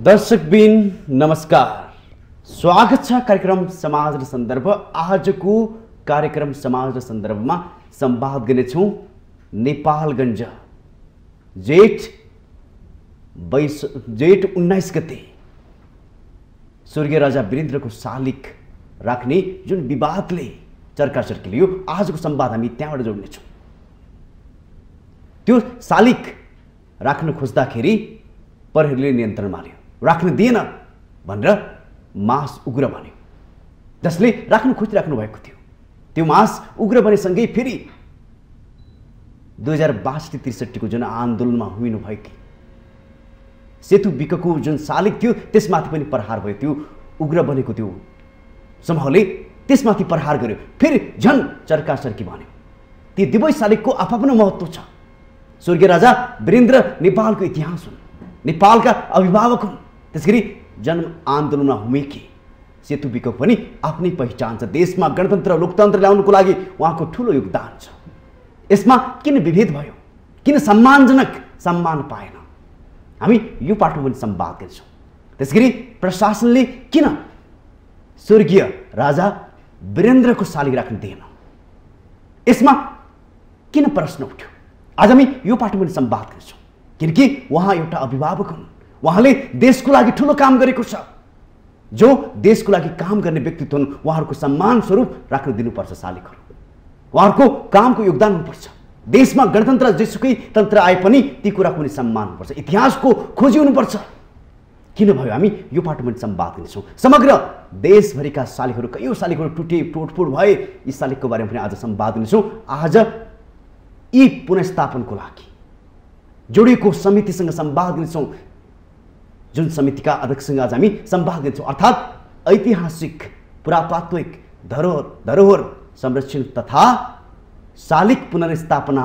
दर्शकबिन नमस्कार, स्वागत छ कार्यक्रम समाज र सन्दर्भ। आजको कार्यक्रम समाज र सन्दर्भमा संवाद गर्नेछौँ नेपालगञ्ज जेठ 19 गते स्वर्गीय राजा वीरेन्द्रको शालिग राख्ने जुन विवादले चर्काचर्की लियो। आजको संवाद हामी त्यहाँबाट जोड्नेछौँ। त्यो शालिग राख्न खोज्दाखेरि प्रहरीले नियन्त्रणमा लियो, राख्न दिएन भनेर मास उग्र बन्यो, जसले राख्न खोजिराख्नु भएको थियो। त्यो मास उग्र बनेसँगै फेरि 2062-63 को जुन आन्दोलनमा हुनु भएकी सेतु विकको जुन शालिग थियो त्यसमाथि पनि प्रहार भयो। त्यो उग्र बनेको त्यो समूहले त्यसमाथि प्रहार गर्यो, फेरि झन् चर्काचर्की बन्यो। ती दुवै शालिगको आफ्नो महत्त्व छ। स्वर्गीय राजा वीरेन्द्र नेपालको इतिहास हुन्, नेपालका अभिभावक हुन्। त्यसगरी जन्म आन्दोलनमा हुमेकी सेतु विको पनि आफ्नै पहिचान छ। देशमा गणतन्त्र लोकतन्त्र ल्याउनको लागि उहाँको ठुलो योगदान छ। यसमा किन विभेद भयो, किन सम्मानजनक सम्मान पाएन, हामी यो पाठमा पनि संवाद गर्छौँ। त्यसगरी प्रशासनले किन स्वर्गीय राजा वीरेन्द्रको शालिग राख्न दिएन, यसमा किन प्रश्न उठ्यो, आज हामी यो पाठमा पनि संवाद गर्छौँ। किनकि उहाँ एउटा अभिभावक हुन्, उहाँले देशको लागि ठुलो काम गरेको छ। जो देशको लागि काम गर्ने व्यक्तित्व हुन्, उहाँहरूको सम्मान स्वरूप राख्न दिनुपर्छ शालिगहरू। उहाँहरूको कामको योगदान हुनुपर्छ। देशमा गणतन्त्र जेसुकै तन्त्र आए पनि ती कुराको पनि सम्मान हुनुपर्छ, इतिहासको खोजी हुनुपर्छ। किन भयो, हामी यो पाठमा पनि संवाद गर्छौँ। समग्र देशभरिका शालिगहरू, कयौँ शालिगहरू टुटे टोटफोड भए, यी शालिगको बारेमा पनि आज संवाद गर्छौँ। आज यी पुनर्स्थापनको लागि जोडिएको समितिसँग संवाद गर्छौँ, जुन समितिका अध्यक्षसँग आज हामी संवाद गर्छौँ। अर्थात् ऐतिहासिक पुरातात्विक धरोहर संरक्षण तथा शालिग पुनर्स्थापना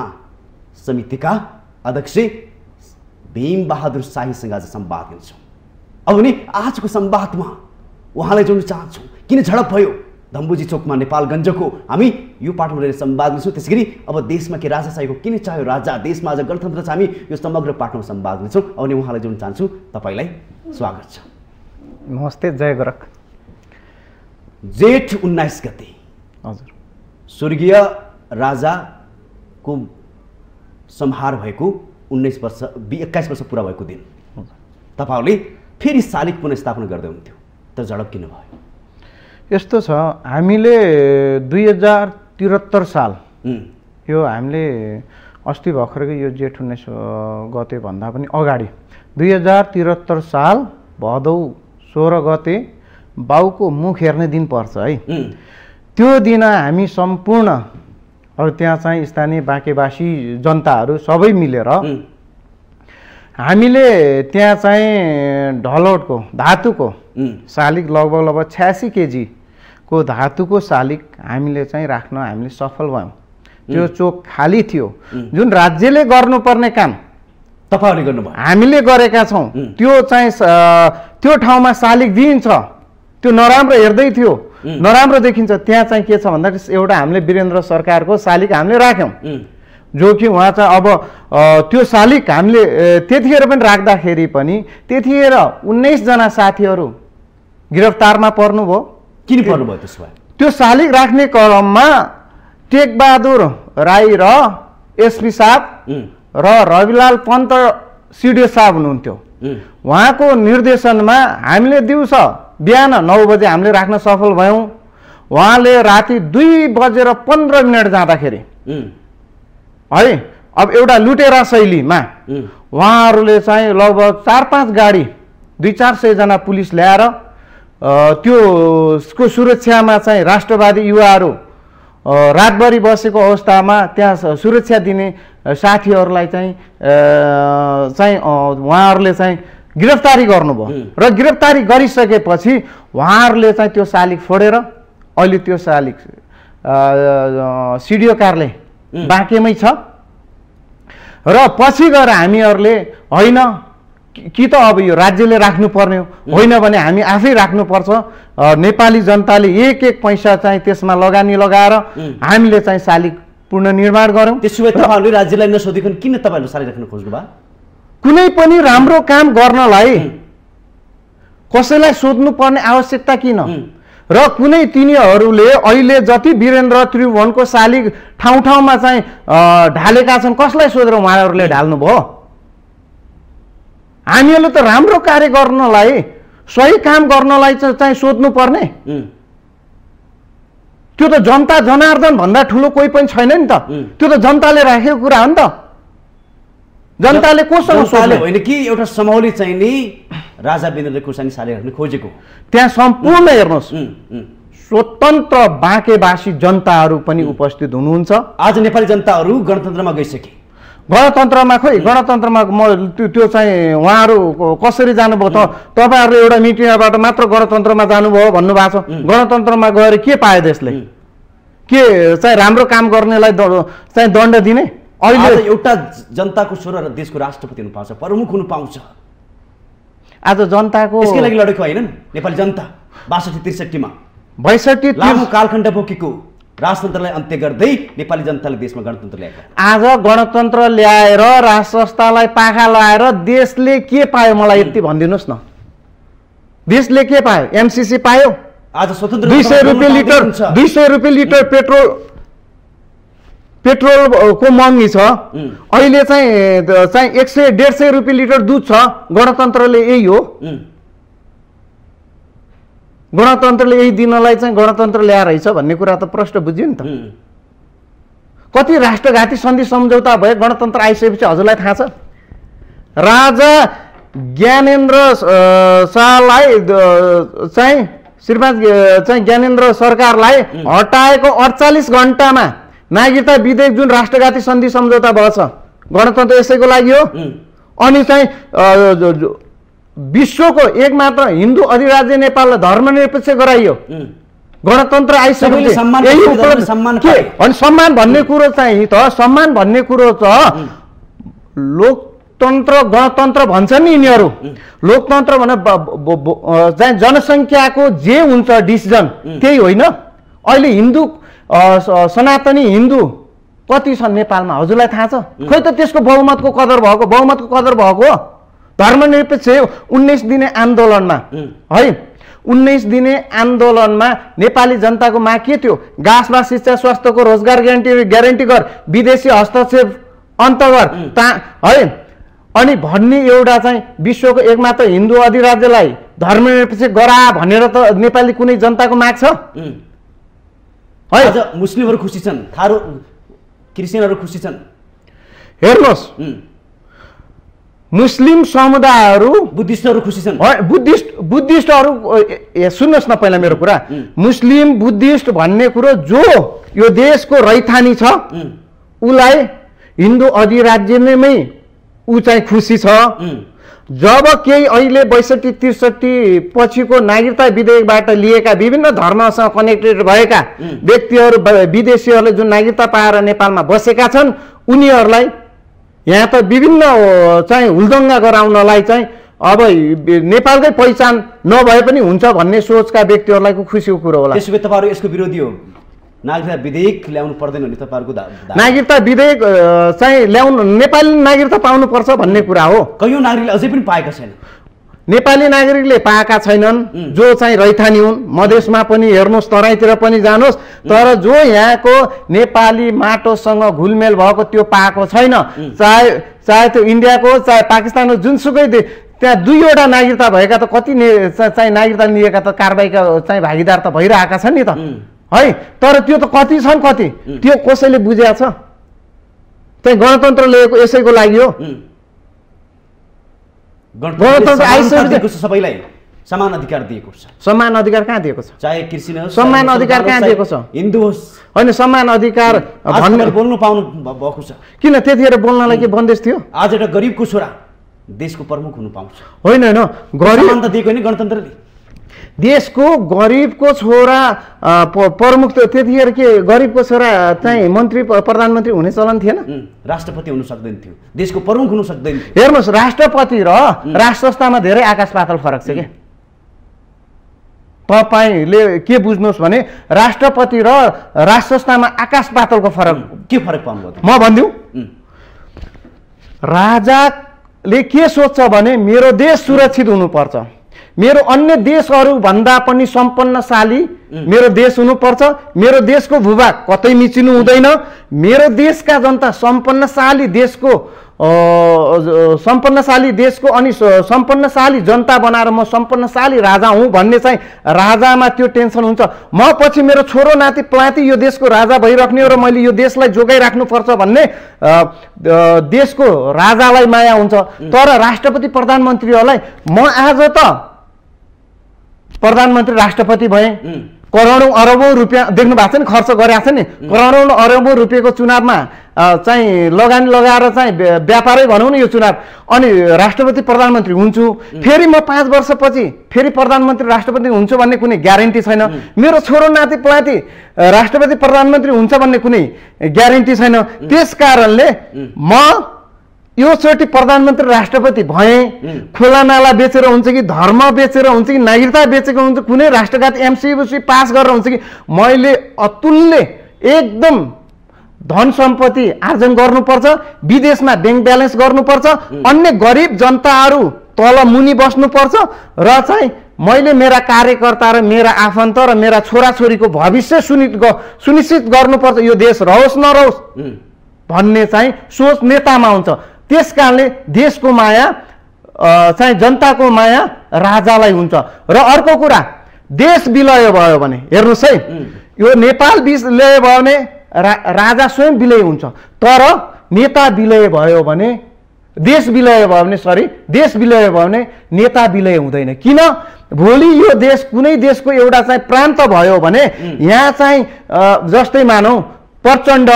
समितिका अध्यक्ष भीम बहादुर शाहीसँग आज संवाद गर्छौँ। अब भने आजको संवादमा उहाँलाई जोड्न चाहन्छौँ। किन झडप भयो धम्बुजी चोकमा नेपालगञ्जको, हामी यो पाठमा लिएर संवाद गर्छौँ। त्यसगरी अब देशमा के राजाशाहीको किन चाह्यो राजा, देशमा आज गणतन्त्र छ, हामी यो समग्र पाठमा संवाद गर्छौँ। अब भने उहाँलाई जोड्न चाहन्छु। तपाईँलाई स्वागत छ। नमस्ते, जय गोरख। जेठ 19 गते हजुर स्वर्गीय राजाको संहार भएको 21 वर्ष पुरा भएको दिन तपाईँहरूले फेरि शालिग पुनर्स्थापना गर्दै हुनुहुन्थ्यो, तर झडप किन भयो? यस्तो छ, हामीले 2073 साल यो हामीले अस्ति भर्खरको यो जेठ 19 गते भन्दा पनि अगाडि 2073 साल भदौ 16 गते बाउको मुख हेर्ने दिन पर्छ है। त्यो दिन हामी सम्पूर्ण अब त्यहाँ चाहिँ स्थानीय बाँकेवासी जनताहरू सबै मिलेर हामीले त्यहाँ चाहिँ ढलौटको धातुको शालिग लगभग 86 केजी को धातुको शालिग हामीले चाहिँ राख्न हामीले सफल भयौँ। त्यो चोक खाली थियो, जुन राज्यले गर्नुपर्ने काम तपाईँहरूले गर्नुभयो, हामीले गरेका छौँ। त्यो चाहिँ त्यो ठाउँमा शालिग दिइन्छ, त्यो नराम्रो हेर्दै थियो, नराम्रो देखिन्छ। त्यहाँ चाहिँ के छ भन्दा एउटा हामीले वीरेन्द्र सरकारको शालिग हामीले राख्यौँ, जो कि उहाँ चाहिँ अब त्यो शालिग हामीले त्यतिखेर पनि राख्दाखेरि पनि त्यतिखेर 19 जना साथीहरू गिरफ्तारमा पर्नुभयो। किन पर्नुभयो त्यसो भए? त्यो शालिग राख्ने क्रममा टेकबहादुर राई र एसपी साहब र रविलाल पन्त सिडिओ साहब हुनुहुन्थ्यो। उहाँको निर्देशनमा हामीले दिउँसो बिहान 9 बजे हामीले राख्न सफल भयौँ। उहाँले राति 2:15 जाँदाखेरि है अब एउटा लुटेरा शैलीमा उहाँहरूले चाहिँ लगभग 4-5 गाडी 200-400 जना पुलिस ल्याएर त्यसको सुरक्षामा चाहिँ राष्ट्रवादी युवाहरू रातभरि बसेको अवस्थामा त्यहाँ सुरक्षा दिने साथीहरूलाई चाहिँ उहाँहरूले चाहिँ गिरफ्तारी गर्नुभयो र गिरफ्तारी गरिसकेपछि उहाँहरूले चाहिँ त्यो शालिग फोडेर अहिले त्यो शालिग सिडिओ कार्यालय बाँकेमै छ। र पछि गएर हामीहरूले होइन कि त अब यो राज्यले राख्नुपर्ने होइन भने हामी आफै राख्नुपर्छ, नेपाली जनताले एक पैसा चाहिँ त्यसमा लगानी लगाएर हामीले चाहिँ शालिग पुनर्निर्माण गरौँ। त्यसो भए तपाईँहरूले राज्यलाई नसोधिकन किन तपाईँहरूले शालिग राख्न खोज्नुभयो? कुनै पनि राम्रो काम गर्नलाई कसैलाई सोध्नु पर्ने आवश्यकता किन? र कुनै तिनीहरूले अहिले जति वीरेन्द्र त्रिभुवनको शालिग ठाउँ ठाउँमा चाहिँ ढालेका छन्, कसलाई सोधेर उहाँहरूले ढाल्नुभयो? हामीहरूले त राम्रो कार्य गर्नलाई, सही काम गर्नलाई चाहिँ सोध्नु पर्ने। त्यो त जनता जनार्दन भन्दा ठुलो कोही पनि छैन नि त। त्यो त जनताले राखेको कुरा हो नि त। जनताले कोसँग सोध्ने होइन कि एउटा समौली चाहिँ नि राजा वीरेन्द्र खुर्सानी शालिग राख्न खोजेको। त्यहाँ सम्पूर्ण हेर्नुहोस् स्वतन्त्र बाँकेवासी जनताहरू पनि उपस्थित हुनुहुन्छ। आज नेपाली जनताहरू गणतन्त्रमा गइसके। गणतन्त्रमा खोइ गणतन्त्रमा म त्यो चाहिँ उहाँहरू कसरी जानुभयो त? तपाईँहरूले एउटा मिटिङबाट मात्र गणतन्त्रमा जानुभयो भन्नुभएको छ। गणतन्त्रमा गएर के पायो देशले? के चाहिँ राम्रो काम गर्नेलाई चाहिँ दण्ड दिने? अहिले एउटा जनताको स्वर र देशको राष्ट्रपति हुनु पाउँछ, प्रमुख हुनु पाउँछ। आज जनताको यसकै लागि लडेको होइन नेपाली जनता 62-63 मा 62 लामो कालखण्ड बोकेको राजतन्त्रलाई अन्त्य गर्दै नेपाली जनताले देशमा गणतन्त्र ल्याएको। आज गणतन्त्र ल्याएर राज संस्थालाई पाखा लगाएर देशले के पायो मलाई यति भनिदिनुहोस् न। देशले के पायो? एमसीसी पायो। आज स्वतन्त्र 200 रुपियाँ लिटर 200 रुपियाँ लिटर पेट्रोलको महँगी छ। अहिले चाहिँ 100-150 रुपियाँ लिटर दुध छ। गणतन्त्रले यही हो। गणतन्त्रले यही दिनलाई चाहिँ गणतन्त्र ल्याएर रहेछ भन्ने कुरा त प्रष्ट बुझ्यो नि त। कति राष्ट्रघाती सन्धि सम्झौता भए गणतन्त्र आइसकेपछि हजुरलाई थाहा छ? राजा ज्ञानेन्द्र शाहलाई चाहिँ श्रीमान चाहिँ ज्ञानेन्द्र सरकारलाई हटाएको 48 घण्टामा नागरिकता विधेयक जुन राष्ट्रघाती सन्धि सम्झौता भएछ गणतन्त्र यसैको लागि हो। अनि चाहिँ विश्वको एकमात्र हिन्दू अधिराज्य नेपाललाई धर्मनिरपेक्ष गराइयो। गणतन्त्र आइसकेपछि अनि सम्मान भन्ने कुरो चाहिँ त सम्मान भन्ने कुरो त लोकतन्त्र गणतन्त्र भन्छन् नि यिनीहरू। लोकतन्त्र भने चाहिँ जनसङ्ख्याको जे हुन्छ डिसिजन त्यही होइन। अहिले हिन्दू सनातनी हिन्दू कति छन् नेपालमा हजुरलाई थाहा छ? खोइ त त्यसको बहुमतको कदर भएको धर्मनिरपेक्ष 19 दिने आन्दोलनमा है 19 दिने आन्दोलनमा नेपाली जनताको माग के थियो? गाँसमा शिक्षा स्वास्थ्यको रोजगार ग्यारेन्टी गर, विदेशी हस्तक्षेप अन्त गर है अनि भन्ने एउटा चाहिँ विश्वको एकमात्र हिन्दू अधिराज्यलाई धर्मनिरपेक्ष गरा भनेर त नेपाली कुनै जनताको माग छ? है आज मुस्लिमहरू खुसी छन्, थारू क्रिस्चियनहरू खुसी छन्। हेर्नुहोस् मुस्लिम समुदायहरू बुद्धिस्टहरू खुसी छन्। बुद्धिस्टहरू सुन्नुहोस् न पहिला मेरो कुरा। मुस्लिम बुद्धिस्ट भन्ने कुरो जो यो देशको रैथानी छ उलाई हिन्दू अधिराज्यमै ऊ चाहिँ खुसी छ। जब केही अहिले 62-63 पछिको नागरिकता विधेयकबाट लिएका विभिन्न धर्मसँग कनेक्टेड भएका व्यक्तिहरू विदेशीहरूले जुन नागरिकता पाएर नेपालमा बसेका छन् उनीहरूलाई यहाँ त विभिन्न चाहिँ हुलदङ्गा गराउनलाई चाहिँ अब नेपालकै पहिचान नभए पनि हुन्छ भन्ने सोचका व्यक्तिहरूलाई खुसीको कुरो होला। त्यसो भए तपाईँहरू यसको विरोधी हो? नागरिकता विधेयक ल्याउनु पर्दैन भने तपाईँहरूको नागरिकता विधेयक चाहिँ ल्याउनु नेपाली नागरिकता पाउनुपर्छ भन्ने कुरा हो। कयौँ नागरिकले अझै पनि पाएका छैनन्। नेपाली नागरिकले पाएका छैनन् जो चाहिँ रैथानी हुन्। मधेसमा पनि हेर्नुहोस्, तराईतिर पनि जानुहोस्, तर जो यहाँको नेपाली माटोसँग घुलमेल भएको त्यो पाएको छैन। चाहे त्यो इन्डियाको चाहे पाकिस्तानको जुनसुकै त्यहाँ 2वटा नागरिकता भएका त कति चाहिँ नागरिकता लिएका त कारबाहीका चाहिँ भागीदार त भइरहेका छन् नि त है। तर त्यो त कति छन् कति त्यो कसैले बुझेको छ? चाहिँ गणतन्त्र लिएको यसैको लागि हो। गणतन्त्र आइसकेको सबैलाई समान अधिकार दिएको छ। समान अधिकार कहाँ दिएको छ? चाहे क्रिस्चियन होस्, समान अधिकार कहाँ दिएको छ? हिन्दू होस् होइन समान अधिकार भन्ने बोल्नु पाउनु भएको छ। किन त्यतिखेर बोल्नलाई के बन्देज थियो? आज एउटा गरिबको छोरा देशको प्रमुख हुनु पाउँछ। होइन गरिब त दिएको नि गणतन्त्रले। देशको गरिबको छोरा प्रमुख त्यतिखेर के गरिबको छोरा चाहिँ मन्त्री प्रधानमन्त्री हुने चलन थिएन? राष्ट्रपति हुन सक्दैन थियो, देशको प्रमुख हुन सक्दैन थियो। हेर्नुहोस् राष्ट्रपति र राज संस्थामा धेरै आकाश पाताल फरक छ के। तपाईँले के बुझ्नुहोस् भने राष्ट्रपति र राज संस्थामा आकाश पातालको फरक। के फरक पाउनुभयो? म भनिदिउँ, राजाले के सोच्छ भने मेरो देश सुरक्षित हुनुपर्छ, मेरो अन्य देशहरू भन्दा पनि सम्पन्नशाली मेरो देश हुनुपर्छ। मेरो देशको भूभाग कतै मिचिनु हुँदैन। मेरो देशका जनता सम्पन्नशाली देशको अनि सम्पन्नशाली जनता बनाएर म सम्पन्नशाली राजा हुँ भन्ने चाहिँ राजामा त्यो टेन्सन हुन्छ। म पछि मेरो छोरो नाति प्लाती यो देशको राजा भइराख्ने हो र मैले यो देशलाई जोगाइराख्नुपर्छ भन्ने देशको राजालाई माया हुन्छ। तर राष्ट्रपति प्रधानमन्त्रीहरूलाई म आज त प्रधानमन्त्री राष्ट्रपति भए, करोडौँ अरबौँ रुपियाँ देख्नु भएको छ नि खर्च गरेको छ नि, करोडौँ अरबौँ रुपियाँको चुनावमा चाहिँ लगानी लगाएर चाहिँ व्यापारै भनौँ न यो चुनाव, अनि राष्ट्रपति प्रधानमन्त्री हुन्छु। फेरि म 5 वर्षपछि फेरि प्रधानमन्त्री राष्ट्रपति हुन्छु भन्ने कुनै ग्यारेन्टी छैन। मेरो छोरो नाति प्लाती राष्ट्रपति प्रधानमन्त्री हुन्छ भन्ने कुनै ग्यारेन्टी छैन। त्यस कारणले म यो चोटि प्रधानमन्त्री राष्ट्रपति भए, खोला नाला बेचेर हुन्छ कि धर्म बेचेर हुन्छ कि नागरिकता बेचेको हुन्छ, कुनै राष्ट्रघात एमसीबी पास गरेर हुन्छ कि मैले अतुल्य एकदम धन सम्पत्ति आर्जन गर्नुपर्छ, विदेशमा ब्याङ्क ब्यालेन्स गर्नुपर्छ, अन्य गरिब जनताहरू तल मुनि बस्नुपर्छ र चाहिँ मैले मेरा कार्यकर्ता र मेरा आफन्त र मेरा छोराछोरीको भविष्य सुनिश्चित गर्नुपर्छ। यो देश रहोस् नरहोस् भन्ने चाहिँ सोच नेतामा हुन्छ। त्यस कारणले देशको माया चाहिँ जनताको माया राजालाई हुन्छ। र अर्को कुरा, देश विलय भयो भने हेर्नुहोस् है, यो नेपाल विलय भयो भने राजा स्वयं विलय हुन्छ। तर नेता विलय भयो भने देश विलय भयो भने नेता विलय हुँदैन। किन? भोलि यो देश कुनै देशको एउटा चाहिँ प्रान्त भयो भने यहाँ चाहिँ जस्तै मानौ प्रचण्ड,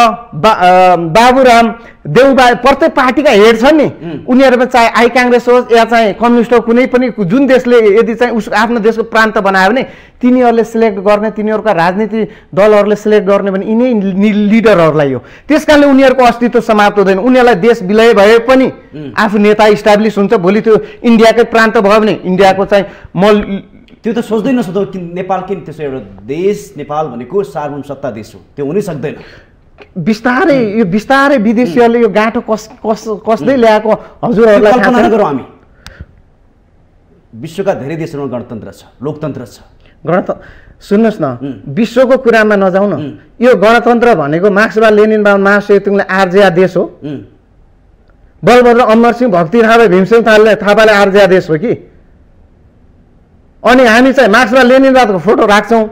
बाबुराम, देउबा प्रत्येक पार्टीका हेड छन् नि, उनीहरूमा चाहे आई काङ्ग्रेस होस् या चाहिँ कम्युनिस्ट हो, कुनै पनि जुन देशले यदि चाहिँ उसको आफ्नो देशको प्रान्त बनायो भने तिनीहरूले सिलेक्ट गर्ने, तिनीहरूका राजनीति दलहरूले सिलेक्ट गर्ने भने यिनै लिडरहरूलाई हो। त्यस कारणले उनीहरूको अस्तित्व समाप्त हुँदैन। उनीहरूलाई देश विलय भए पनि आफू नेता इस्टाब्लिस हुन्छ। भोलि त्यो इन्डियाकै प्रान्त भयो भने इन्डियाको चाहिँ त्यो त सोच्दै नसोच्दो कि नेपाल किन त्यसो एउटा देश, नेपाल भनेको सार्वभौम सत्ता देश हो, त्यो हुनै सक्दैन। बिस्तारै विदेशीहरूले यो गाँठो कसदै ल्याएको हजुरहरूलाई कल्पना नगरौँ। हामी विश्वका धेरै देशहरूमा गणतन्त्र छ, लोकतन्त्र छ। सुन्नुहोस् न, विश्वको कुरामा नजाउँ न। यो गणतन्त्र भनेको मार्क्सवाद लेनिनवाद माओसेतुङले आर्जिया देश हो। बलभद्र अमरसिंह भक्ति थापा भीमसेन थापाले आर्जिया देश हो कि? अनि हामी चाहिँ मार्क्सवाद लेनिनवादको फोटो राख्छौँ,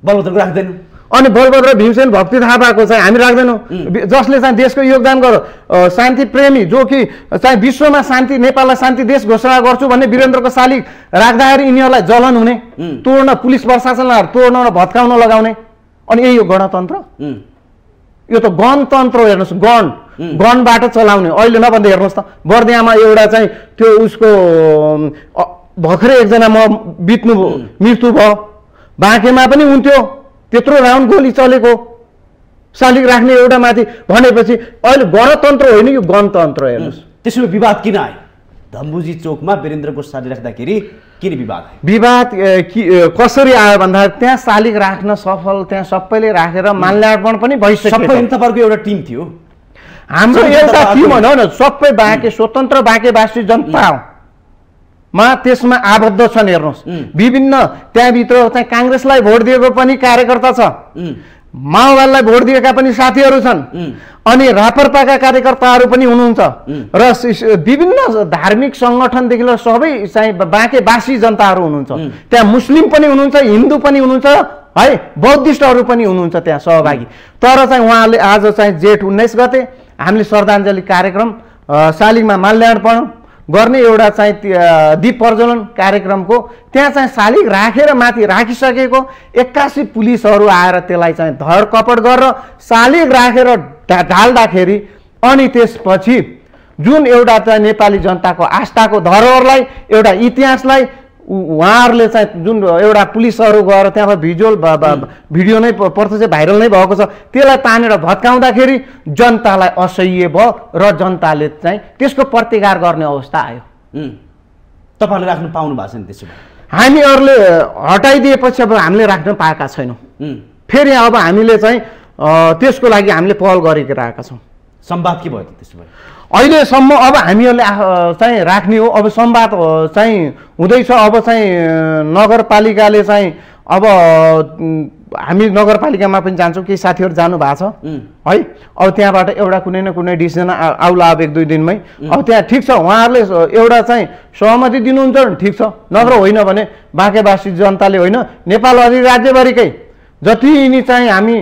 बलभद्रको राख्दैनौँ। अनि बलभद्र भीमसेन भक्ति थापाको चाहिँ हामी राख्दैनौँ। जसले चाहिँ देशको योगदान गर्यो, शान्ति प्रेमी जो कि चाहिँ विश्वमा शान्ति, नेपाललाई शान्ति देश घोषणा गर्छु भन्ने वीरेन्द्रको शालिग राख्दाखेरि यिनीहरूलाई जलन हुने, तोड्न, पुलिस प्रशासनलाई तोड्न र भत्काउन लगाउने। अनि यही हो गणतन्त्र। यो त गणतन्त्र हो। हेर्नुहोस्, गणबाट चलाउने। अहिले नभन्दा हेर्नुहोस् त, बर्दियामा एउटा चाहिँ त्यो उसको भर्खरै एकजना मृत्यु भयो। बाँकेमा पनि हुन्थ्यो, त्यत्रो राउन्ड गोली चलेको, शालिग राख्ने एउटा माथि भनेपछि अहिले गणतन्त्र होइन, यो गणतन्त्र। हेर्नुहोस्, त्यसो विवाद किन आयो? धम्बुजी चोकमा वीरेन्द्रको शालिग राख्दाखेरि किन विवाद आयो? विवाद कसरी आयो भन्दा त्यहाँ शालिग राख्न सफल, त्यहाँ सबैले राखेर माल्यार्पण पनि भइसक्यो। सबै तपाईँहरूको एउटा टिम थियो, हाम्रो एउटा टिम होइन न, सबै बाँके स्वतन्त्र बाँकेवासी जनता मा त्यसमा आबद्ध छन्। हेर्नुहोस्, विभिन्न त्यहाँभित्र चाहिँ काङ्ग्रेसलाई भोट दिएको पनि कार्यकर्ता छ, माओवादीलाई भोट दिएका पनि साथीहरू छन्, अनि राप्रपाका कार्यकर्ताहरू पनि हुनुहुन्छ र विभिन्न धार्मिक सङ्गठनदेखि लिएर सबै चाहिँ बाँकेवासी जनताहरू हुनुहुन्छ। त्यहाँ मुस्लिम पनि हुनुहुन्छ, हिन्दू पनि हुनुहुन्छ है, बौद्धिस्टहरू पनि हुनुहुन्छ त्यहाँ सहभागी। तर चाहिँ उहाँले आज चाहिँ जेठ 19 गते हामीले श्रद्धाञ्जली कार्यक्रम शालिगमा माल्यार्पण गर्ने एउटा चाहिँ दीप प्रज्वलन कार्यक्रमको त्यहाँ चाहिँ शालिग राखेर माथि राखिसकेको 81 पुलिसहरू आएर त्यसलाई चाहिँ धरकपट गरेर शालिग राखेर ढाल्दाखेरि अनि त्यसपछि जुन एउटा चाहिँ नेपाली जनताको आस्थाको धरोहरलाई, एउटा इतिहासलाई उहाँहरूले चाहिँ जुन एउटा पुलिसहरू गएर त्यहाँ भिडियो नै प्रत्यक्ष भाइरल नै भएको छ, त्यसलाई तानेर भत्काउँदाखेरि जनतालाई असह्य भयो र जनताले चाहिँ त्यसको प्रतिकार गर्ने अवस्था आयो। तपाईँहरूले राख्न पाउनु भएको छैन? त्यसो भए हामीहरूले हटाइदिएपछि अब हामीले राख्न पाएका छैनौँ। फेरि अब हामीले चाहिँ त्यसको लागि हामीले पहल गरिरहेका छौँ। संवाद के भयो त त्यसो भए? अहिलेसम्म अब हामीहरूले चाहिँ राख्ने हो। अब संवाद चाहिँ हुँदैछ। अब चाहिँ नगरपालिकाले चाहिँ अब हामी नगरपालिकामा पनि जान्छौँ, केही साथीहरू जानु भएको छ है। अब त्यहाँबाट एउटा कुनै न कुनै डिसिजन आउला अब 1-2 दिनमै। अब त्यहाँ ठिक छ, उहाँहरूले एउटा चाहिँ सहमति दिनुहुन्छ भने ठिक छ, नत्र होइन भने बाँकेवासी जनताले होइन नेपाल अधिराज्यभरिकै जति नि चाहिँ हामी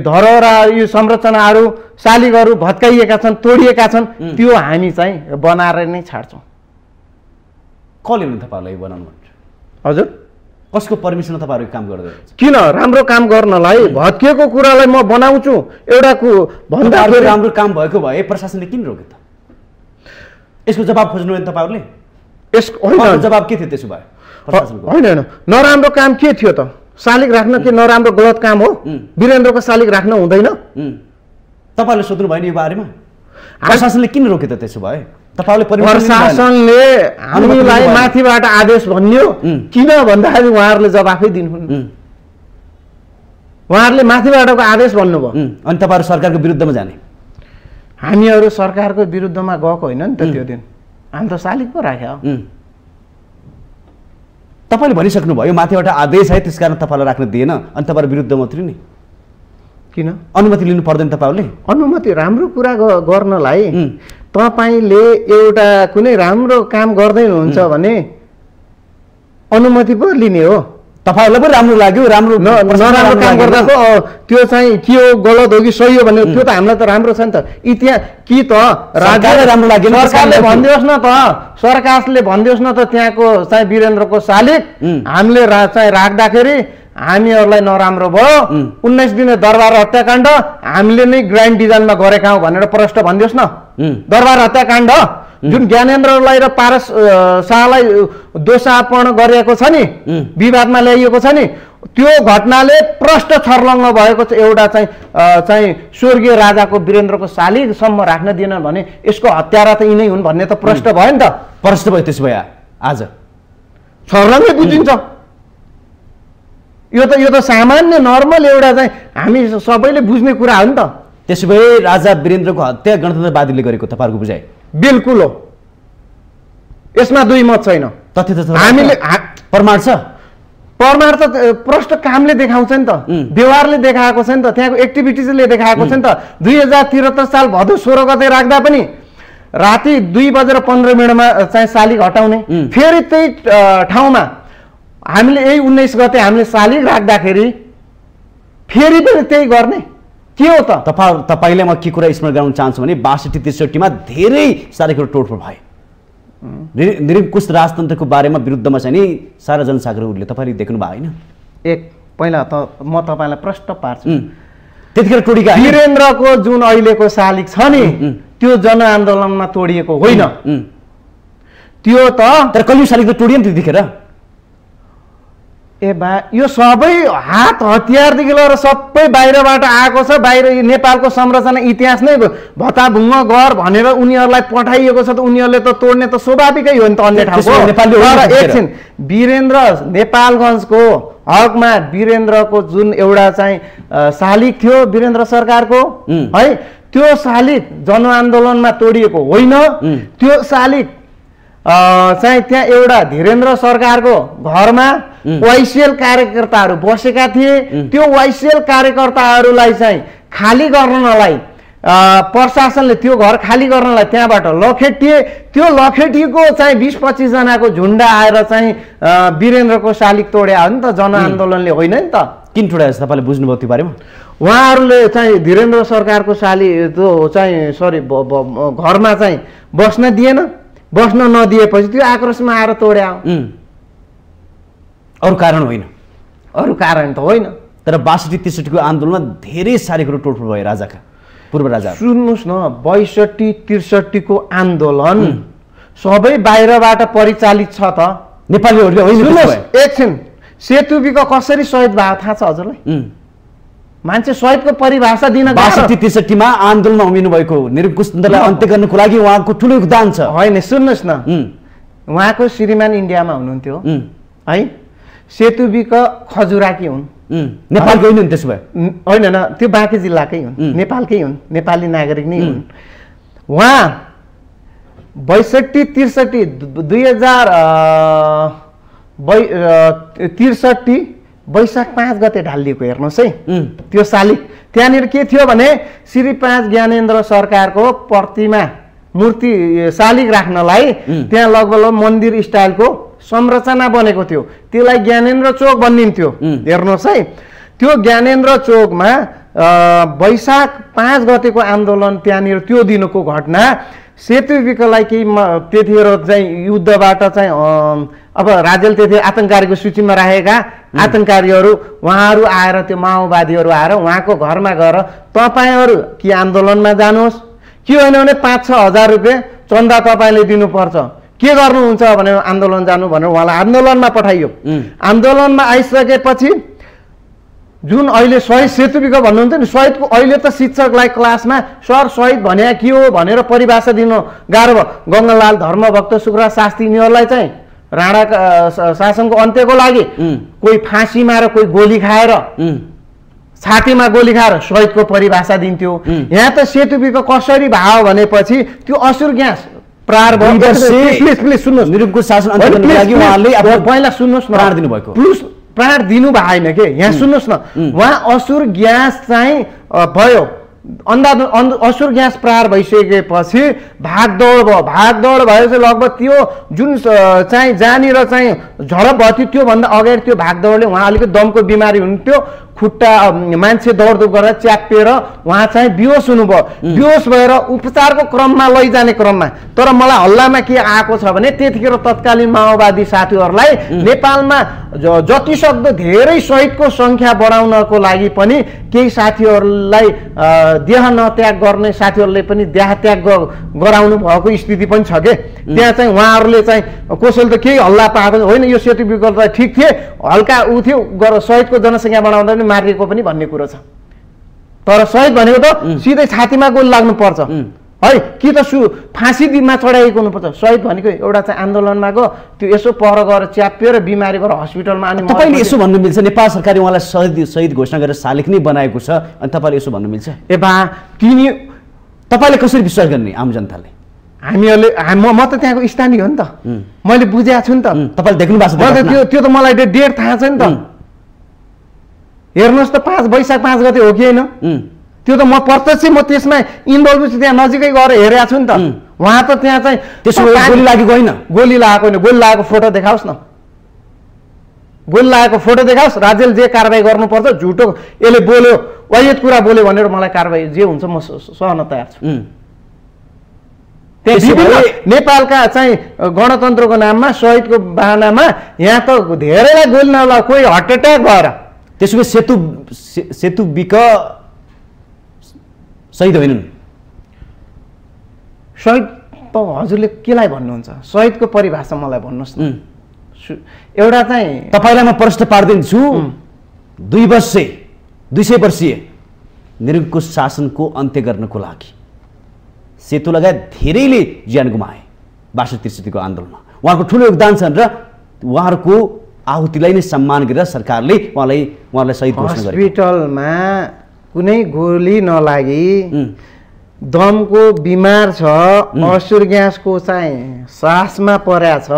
धरोहरा यो संरचनाहरू शालिगहरू भत्काइएका छन्, तोडिएका छन्, त्यो हामी चाहिँ बनाएर नै छाड्छौँ। कसले भने तपाईँहरूलाई बनाउनु भन्छ? हजुर, कसको पर्मिसन तपाईँहरू काम गर्दै हुनुहुन्छ? किन राम्रो काम गर्नलाई भत्किएको कुरालाई म बनाउँछु एउटा भन्दा राम्रो काम भएको भए प्रशासनले किन रोक्यो त? यसको जवाब खोज्नु भने तपाईँहरूले होइन जवाब के थियो त्यसो भए? होइन नराम्रो काम के थियो त? शालिग राख्न के नराम्रो गलत काम हो? वीरेन्द्रको शालिग राख्न हुँदैन? तपाईँहरूले सोध्नु भयो नि यो बारेमा? प्रशासनले किन रोक्यो त त्यसो भए? प्रशासनले हामीलाई माथिबाट आदेश भन्यो किन भन्दाखेरि उहाँहरूले जवाफै दिनुहुन्न। उहाँहरूले माथिबाटको आदेश भन्नुभयो अनि तपाईँहरू सरकारको विरुद्धमा जाने? हामीहरू सरकारको विरुद्धमा गएको होइन नि त त्यो दिन, हामी त शालिग पो राख्यो। तपाईँले भनिसक्नुभयो माथिबाट आदेश है त्यस कारण तपाईँलाई राख्न दिएन अनि तपाईँहरू विरुद्धमा उत्रिने? किन अनुमति लिनु पर्दैन तपाईँहरूले? अनुमति राम्रो कुरा गर्नलाई तपाईँले एउटा कुनै राम्रो काम गर्दै हुनुहुन्छ भने अनुमति पो लिने हो। तपाईँहरूलाई पनि राम्रो लाग्यो, राम्रो नराम्रो काम गर्दाको त्यो चाहिँ के हो, गलत हो कि सही हो भने त्यो त हामीलाई त राम्रो छ नि त। इतिहास कि त राज्यलाई राम्रो लाग्यो, सरकारले भनिदियोस् न त, सरकारले भनिदियोस् न त त्यहाँको चाहिँ वीरेन्द्रको शालिग हामीले चाहिँ राख्दाखेरि हामीहरूलाई नराम्रो भयो, 19 दिने दरबार हत्याकाण्ड हामीले नै ग्रान्ड डिजाइनमा गरेका हौँ भनेर प्रष्ट भनिदियोस् न। दरबार हत्याकाण्ड जुन ज्ञानेन्द्रलाई र पारस शाहलाई दोषारोपण गरिएको छ नि, विवादमा ल्याइएको छ नि, त्यो घटनाले प्रष्ट छर्लङ्ग भएको छ। एउटा चाहिँ स्वर्गीय राजाको वीरेन्द्रको शालिगसम्म राख्न दिएन भने यसको हत्यारा त यिनै हुन् भन्ने त प्रष्ट भयो नि त। प्रष्ट भयो त्यसो भए आज छर्लङ्गै बुझिन्छ। यो त सामान्य नर्मल एउटा चाहिँ हामी सबैले बुझ्ने कुरा हो नि त। त्यसो भए राजा वीरेन्द्रको हत्या गणतन्त्रवादीले गरेको तपाईँहरूको बुझाइ बिल्कुल हो, यसमा दुई मत छैन। तथ्य त हामीले प्रमाण छ, प्रमाण त प्रष्ट कामले देखाउँछ नि त, व्यवहारले देखाएको छ नि त, त्यहाँको एक्टिभिटिजले देखाएको छ नि त। 2073 साल भदौ 16 गते राख्दा पनि राति 2:15 चाहिँ शालिग हटाउने, फेरि त्यही ठाउँमा हामीले यही 19 गते हामीले शालिग राख्दाखेरि फेरि पनि त्यही गर्ने के हो त? तपाईँले म के कुरा स्मरण गराउन चाहन्छु भने 62-63 धेरै साह्रै कुरो तोडफोड भयो। निरङ्कुश राजतन्त्रको बारेमा विरुद्धमा चाहिँ नि सारा जनसागरले तपाईँले देख्नु भयो होइन? पहिला त म तपाईँलाई प्रश्न पार्छु, त्यतिखेर टोडिका वीरेन्द्रको जुन अहिलेको शालिग छ नि त्यो जनआन्दोलनमा तोडिएको होइन, त्यो त तर कलियुग शालिग त तोडियो नि त्यतिखेर। यो सबै हात हतियारदेखि लिएर सबै बाहिरबाट आएको छ। बाहिर नेपालको संरचना इतिहास नै भत्ताभुङ्ग गर भनेर उनीहरूलाई पठाइएको छ त उनीहरूले त तोड्ने त स्वाभाविकै हो नि त अन्य ठाउँको। एकछिन, वीरेन्द्र नेपालगञ्जको हकमा वीरेन्द्रको जुन एउटा चाहिँ शालिग थियो वीरेन्द्र सरकारको है, त्यो शालिग जनआन्दोलनमा तोडिएको होइन। त्यो शालिग चाहिँ त्यहाँ एउटा धीरेन्द्र सरकारको घरमा वाइसिएल कार्यकर्ताहरू बसेका थिए। त्यो वाइसिएल कार्यकर्ताहरूलाई चाहिँ खाली गर्नलाई प्रशासनले त्यो घर खाली गर्नलाई त्यहाँबाट लखेटिए। त्यो लखेटिएको चाहिँ 20-25 जनाको झुन्डा आएर चाहिँ वीरेन्द्रको शालिग तोड्या हो नि त, जनआन्दोलनले होइन नि त। किन तोड्या तपाईँले बुझ्नुभयो त्यो बारेमा? उहाँहरूले चाहिँ धीरेन्द्र सरकारको शालिग त्यो चाहिँ घरमा चाहिँ बस्न दिएन, बस्न नदिएपछि त्यो आक्रोशमा आएर तोड्या हो, अरू कारण होइन। अरू कारण त होइन। तर 62-63 को आन्दोलनमा धेरै साह्रै कुरो तोडफोड भयो राजाका, पूर्व राजा। सुन्नुहोस् न, 62-63 को आन्दोलन सबै बाहिरबाट परिचालित छ त, नेपालीहरूले होइन। एकछिन, सेतुबीको कसरी शहीद भएको थाहा छ हजुरलाई? मान्छे शहीदको परिभाषा दिन 62-63 मा आन्दोलनमा उभिनु भएको निरङ्कुशलाई अन्त्य गर्नको लागि उहाँको ठुलो योगदान छ। होइन सुन्नुहोस् न, उहाँको श्रीमान इन्डियामा हुनुहुन्थ्यो है, सेतुबीका खजुराकी हुन्। नेपालकै होइन त्यसो भए? होइन होइन, त्यो बाँकी जिल्लाकै हुन्, नेपालकै हुन्, नेपाली नागरिक नै हुन्। उहाँ 62-63 2063 वैशाख 5 गते ढालिएको हेर्नुहोस् है त्यो शालिग। त्यहाँनिर के थियो भने श्री 5 ज्ञानेन्द्र सरकारको प्रतिमा मूर्ति शालिग राख्नलाई त्यहाँ लगभग मन्दिर स्टाइलको संरचना बनेको थियो, त्यसलाई ज्ञानेन्द्र चोक भनिन्थ्यो। हेर्नुहोस् है, त्यो ज्ञानेन्द्र चोकमा वैशाख 5 गतेको आन्दोलन, त्यहाँनिर त्यो दिनको घटना सेतु विकलाई केही त्यतिखेर चाहिँ युद्धबाट चाहिँ अब राज्यले त्यति आतङ्ककारीको सूचीमा राखेका आतङ्ककारीहरू उहाँहरू आएर, त्यो माओवादीहरू आएर उहाँको घरमा गएर तपाईँहरू कि आन्दोलनमा जानुहोस् के होइन भने 5-6 हजार रुपियाँ चन्दा तपाईँले दिनुपर्छ, के गर्नुहुन्छ भनेर आन्दोलन जानु भनेर उहाँलाई आन्दोलनमा पठाइयो। आन्दोलनमा आइसकेपछि जुन अहिले शहीद सेतुविक भन्नुहुन्छ नि, शहीदको अहिले त शिक्षकलाई क्लासमा सर शहीद भने के हो भनेर परिभाषा दिनु गाह्रो भयो। गङ्गालाल, धर्मभक्त, सुखराज शास्त्री यिनीहरूलाई चाहिँ राणाका शासनको अन्त्यको लागि कोही फाँसीमा र कोही गोली खाएर, छातीमा गोली खाएर शहीदको परिभाषा दिन्थ्यो। यहाँ त सेतुविक कसरी भयो भनेपछि त्यो असुर ग्यास प्रार भयो। प्लिज सुन्नुहोस्, निरङ्कुश शासन अन्त्यको लागि उहाँले पहिला सुन्नुहोस् न, प्राण दिनुभएको प्राण दिनु भएन के, यहाँ सुन्नुहोस् न, उहाँ असुर ग्यास चाहिँ भयो, असुर ग्यास प्रहार भइसकेपछि भागदौड भयो। भागदौड भएपछि लगभग त्यो जुन चाहिँ जहाँनिर चाहिँ झडप भयो थियो त्योभन्दा अगाडि त्यो भागदौडले उहाँ अलिकति दमको बिमारी हुन्थ्यो, खुट्टा मान्छे दौडधुप गरेर च्यापेर उहाँ चाहिँ बेहोस हुनुभयो। बेहोस भएर उपचारको क्रममा लैजाने क्रममा, तर मलाई हल्लामा के आएको छ भने त्यतिखेर तत्कालीन माओवादी साथीहरूलाई नेपालमा जति सक्दो धेरै शहीदको सङ्ख्या बढाउनको लागि पनि केही साथीहरूलाई देह नत्याग गर्ने साथीहरूले पनि देह त्याग गराउनु भएको स्थिति पनि छ के। त्यहाँ चाहिँ उहाँहरूले चाहिँ कसैले त केही हल्ला पाएको होइन, यो सेतु विकल्प ठिक थिए, हल्का ऊ थियो, शहीदको जनसङ्ख्या बढाउँदा पनि मारिएको पनि भन्ने कुरो छ। तर शहीद भनेको त सिधै छातीमा गोली लाग्नु पर्छ है, कि त फाँसीमा चढाइएको हुनुपर्छ। शहीद भनेको एउटा चाहिँ आन्दोलनमा गयो, त्यो यसो पर गएर च्यापिएर बिमारी भएर हस्पिटलमा। अनि तपाईँले यसो भन्नु मिल्छ, नेपाल सरकारले उहाँलाई शहीद घोषणा गरेर शालिग नै बनाएको छ, अनि तपाईँले यसो भन्नु मिल्छ? ए बा तिनी तपाईँले कसरी विश्वास गर्ने आम जनताले? हामीहरूले म त त्यहाँको स्थानीय हो नि त, मैले बुझेको छु नि त। तपाईँले देख्नु भएको छ? त्यो त मलाई डेट थाहा छ नि त। हेर्नुहोस् त वैशाख 5 गते हो कि होइन, त्यो त म प्रत्यक्ष म त्यसमा इन्भल्भ छु, त्यहाँ नजिकै गएर हेरेको छु नि त। उहाँ त त्यहाँ चाहिँ त्यसो गोली लागेको होइन? गोली लागेको होइन, गोली लागेको फोटो देखाओस् न, गोली लागेको फोटो देखाओस्। राज्यले जे कारवाही गर्नुपर्छ, झुटो यसले बोल्यो वायत कुरा बोल्यो भनेर मलाई कारवाही जे हुन्छ म सहन तयार छु। नेपालका चाहिँ गणतन्त्रको नाममा शहीदको बाहनामा यहाँ त धेरैलाई गोली नला, कोही हार्ट एट्याक भएर। त्यसो भए सेतुविक शहीद होइनन्? शहीद त हजुरले केलाई भन्नुहुन्छ? शहीदको परिभाषा मलाई भन्नुहोस् न। एउटा चाहिँ तपाईँलाई म प्रश्न पार्दिन्छु, 200 वर्षीय निरङ्कुश शासनको अन्त्य गर्नको लागि सेतु लगायत धेरैले ज्यान गुमाए 62-63 आन्दोलनमा। उहाँको ठुलो योगदान छन् र उहाँहरूको आहुतिलाई नै सम्मान गरेर सरकारले उहाँलाई शहीद घोषणा गरेको। हस्पिटलमा कुनै गोली नलागी दमको बिमार छ, असुर ग्यासको चाहिँ सासमा पर्या छ,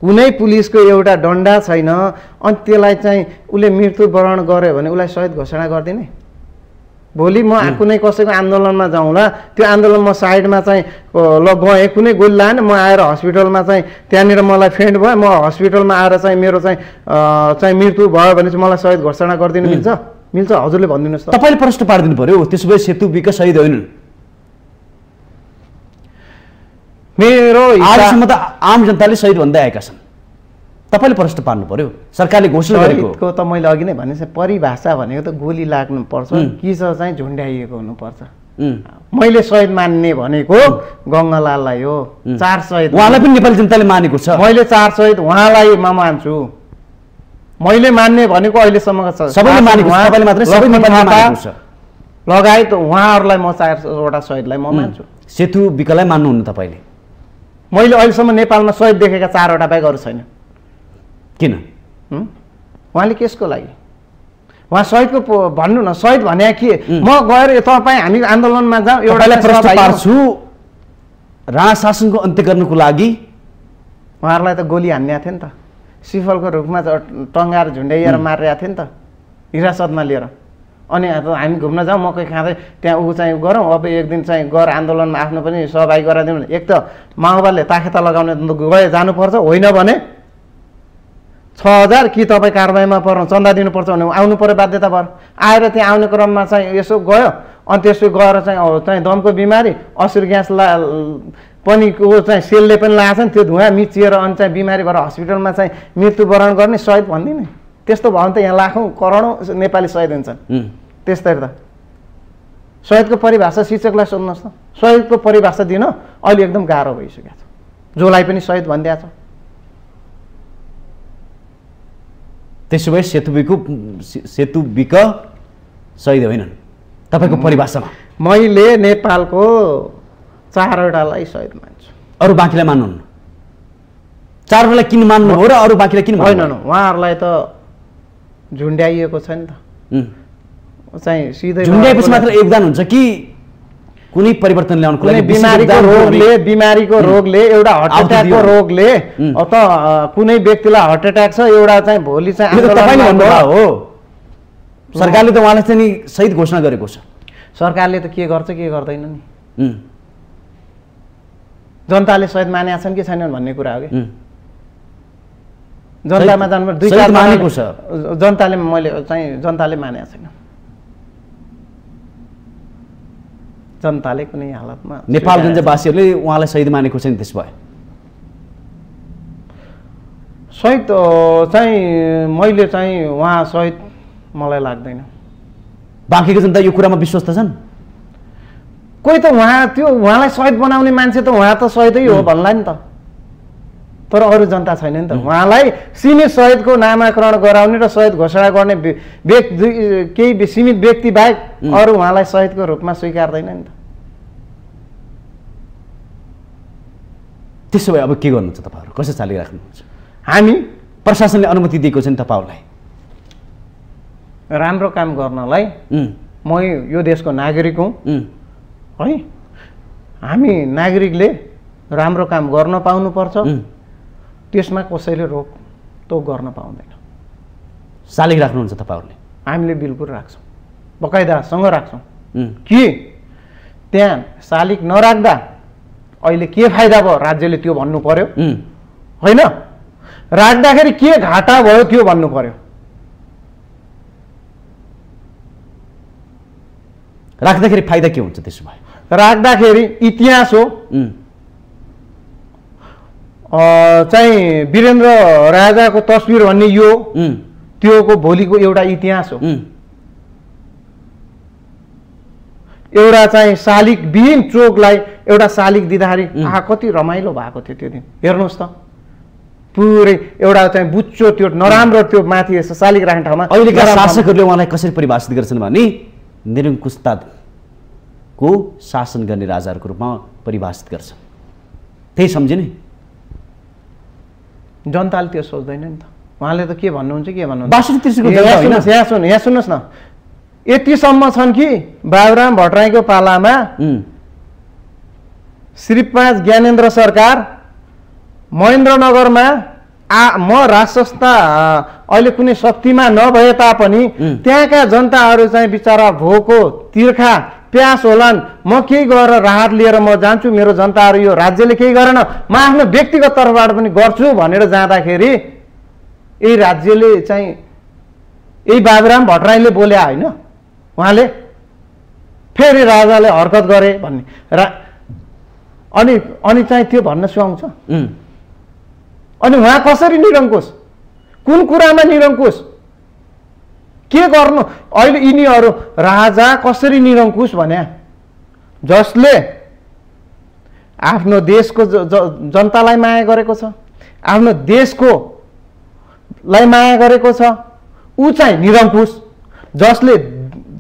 कुनै पुलिसको एउटा डन्डा छैन, अनि त्यसलाई चाहिँ उसले मृत्युवरण गर्यो भने उसलाई शहीद घोषणा गरिदिने? भोलि म कुनै कसैको आन्दोलनमा जाउँला, त्यो आन्दोलन म साइडमा चाहिँ ल गएँ, कुनै गोली लागेन, म आएर हस्पिटलमा चाहिँ त्यहाँनिर मलाई फेन्ट भयो, म हस्पिटलमा आएर चाहिँ मेरो चाहिँ मृत्यु भयो भने चाहिँ मलाई शहीद घोषणा गरिदिनु मिल्छ? मिल्छ? हजुरले भनिदिनुहोस् त। तपाईँले प्रश्न पारिदिनु पर्यो, त्यसो भए सेतुविक शहीद होइनन्? मेरो आजसम्म त आम जनताले शहीद भन्दै आएका छन्, तपाईँले प्रश्न पार्नु पर्यो। सरकारले घोषणा गरेको त मैले अघि नै भने परिभाषा भनेको त गोली लाग्नुपर्छ कि चाहिँ झुन्ड्याइएको हुनुपर्छ। मैले शहीद मान्ने भनेको गङ्गालाललाई हो, 4 शहीद उहाँलाई पनि नेपाली जनताले मानेको छ। मैले 4 शहीद उहाँलाई म मान्छु। मैले मान्ने भनेको अहिलेसम्मका सबैले मानेको छ, तपाईँले मात्रै सबै नेपालीले मानेको छ लगायत उहाँहरूलाई म 4वटा शहीदलाई म मान्छु। सेतुविकलाई मान्नुहुन्न तपाईँले? मैले अहिलेसम्म नेपालमा शहीद देखेका 4वटा बाहेक अरू छैन। किन? उहाँले केसको लागि उहाँ शहीदको भन्नु न, शहीद भने के? म गएर तपाईँ हामी आन्दोलनमा जाउँ, एउटालाई प्रश्न पार्छु, राणा शासनको अन्त्य गर्नुको लागि उहाँहरूलाई त गोली हान्ने थियो नि त, सिफलको रुखमा टङ्गाएर झुन्ड्याइएर मारिरहेको थियो नि त हिरासतमा लिएर। अनि हामी घुम्न जाउँ, मकै खाँदै त्यहाँ ऊ चाहिँ गरौँ, अब एक दिन चाहिँ गएर आन्दोलनमा आफ्नो पनि सहभागी गराइदिउँ भने एक त माओवादीले ताखेता लगाउने गए जानुपर्छ, होइन भने 6000 कि तपाईँ कारबाहीमा पर्नु चन्दा दिनुपर्छ भने आउनु पर्यो बाध्यता भएर। आएर त्यहाँ आउने क्रममा चाहिँ यसो गयो, अनि त्यसो गएर चाहिँ दमको बिमारी असुर ग्यास पनि चाहिँ सेलले पनि लगाएको छ नि, त्यो धुवा मिचिएर अनि चाहिँ बिमारी भएर हस्पिटलमा चाहिँ मृत्युवरण गर्ने शहीद भनिदिने। त्यस्तो भयो भने त यहाँ लाखौँ करोडौँ नेपाली शहीद हुन्छन्। त्यस्तै त शहीदको परिभाषा शिक्षकलाई सोध्नुहोस् न, शहीदको परिभाषा दिन अहिले एकदम गाह्रो भइसकेको छ, जसलाई पनि शहीद भनिदिएको छ। त्यसो भए सेतु बिक शहीद होइनन् तपाईँको परिभाषामा? मैले नेपालको 4वटालाई शहीद मान्छु, अरू बाँकीलाई मान्नुहुन्न? 4वटालाई किन मान्नु हो र अरू बाँकीलाई किन? होइन, उहाँहरूलाई त झुन्ड्याइएको छ नि त, चाहिँ सिधै झुन्ड्याएपछि मात्र योगदान हुन्छ कि कुनै परिवर्तन ल्याउनको लागि? बिमारीको रोगले एउटा हार्ट एट्याकको रोगले त कुनै व्यक्तिलाई हार्ट एट्याक छ, एउटा चाहिँ भोलि चाहिँ तपाईँले भन्नुभयो हो, सरकारले त उहाँलाई चाहिँ नि शहीद घोषणा गरेको छ। सरकारले त के गर्छ के गर्दैन नि, जनताले शहीद मानेका छन् कि छैनन् भन्ने कुरा हो कि। जनतामा जानु 2-4 मानेको छ जनताले, मैले चाहिँ जनताले मानेको छैन, जनताले कुनै हालतमा। नेपालगञ्जवासीहरूले उहाँलाई शहीद मानेको छ नि? त्यसो भए शहीद चाहिँ मैले चाहिँ उहाँ शहीद मलाई लाग्दैन। बाँकीको जनता यो कुरामा विश्वस्त छन्? कोही त उहाँलाई शहीद बनाउने मान्छे त उहाँ त शहीदै हो भन्ला नि त, तर अरू जनता छैन नि त। उहाँलाई सीमित शहीदको नामाकरण गराउने र शहीद घोषणा गर्ने केही सीमित व्यक्ति बाहेक अरू उहाँलाई शहीदको रूपमा स्वीकार्दैन नि त। त्यसो भए अब के गर्नुहुन्छ तपाईँहरू? कसरी चालिराख्नुहुन्छ? हामी प्रशासनले अनुमति दिएको छ नि तपाईँहरूलाई राम्रो काम गर्नलाई। म यो देशको नागरिक हुँ है, हामी नागरिकले राम्रो काम गर्न पाउनुपर्छ, त्यसमा कसैले रोकटोक गर्न पाउँदैन। शालिग राख्नुहुन्छ तपाईँहरूले? हामीले बिल्कुल राख्छौँ, बकाइदासँग राख्छौँ कि त्यहाँ शालिग नराख्दा अहिले के फाइदा भयो राज्यले त्यो भन्नु पर्यो, होइन? राख्दाखेरि के घाटा भयो त्यो भन्नु पर्यो। राख्दाखेरि फाइदा के हुन्छ? त्यसो भए राख्दाखेरि इतिहास हो, चाहिँ वीरेन्द्र राजाको तस्बिर भन्ने यो त्योको भोलिको एउटा इतिहास हो। एउटा चाहिँ शालिग विहीन चोकलाई एउटा शालिग दिँदाखेरि कति रमाइलो भएको थियो त्यो दिन, हेर्नुहोस् त। पुरै एउटा चाहिँ बुच्चो त्यो नराम्रो त्यो माथि शालिग राख्ने ठाउँमा अहिलेका शासकहरूले उहाँलाई कसरी परिभाषित गर्छन् भने निरङ्कुशताको शासन गर्ने राजाहरूको रूपमा परिभाषित गर्छ। त्यही सम्झे नि? जनताले त्यो सोच्दैन नि त। उहाँले त के भन्नुहुन्छ के भन्नुहुन्छ? यहाँ सुन्नुहोस् न, यतिसम्म छन् कि बाबुराम भट्टराईको पालामा श्री 5 ज्ञानेन्द्र सरकार महेन्द्रनगरमा म राजसंस्था अहिले कुनै शक्तिमा नभए तापनि त्यहाँका जनताहरू चाहिँ बिचारा भोको तिर्खा प्यास होलान्, म केही गरेर राहत लिएर म जान्छु, मेरो जनताहरू यो राज्यले केही गरेन, म आफ्नो व्यक्तिगत तर्फबाट पनि गर्छु भनेर जाँदाखेरि यही राज्यले चाहिँ यही बाबुराम भट्टराईले बोले होइन, उहाँले फेरि राजाले हरकत गरे भन्ने अनि चाहिँ त्यो भन्न सुहाउँछ। अनि उहाँ कसरी निरङ्कुश, कुन कुरामा निरङ्कुश, के गर्नु? अहिले यिनीहरू राजा कसरी निरङ्कुश भने जसले आफ्नो देशको जनतालाई माया गरेको छ, आफ्नो देशको लाई माया गरेको छ, ऊ चाहिँ निरङ्कुश। जसले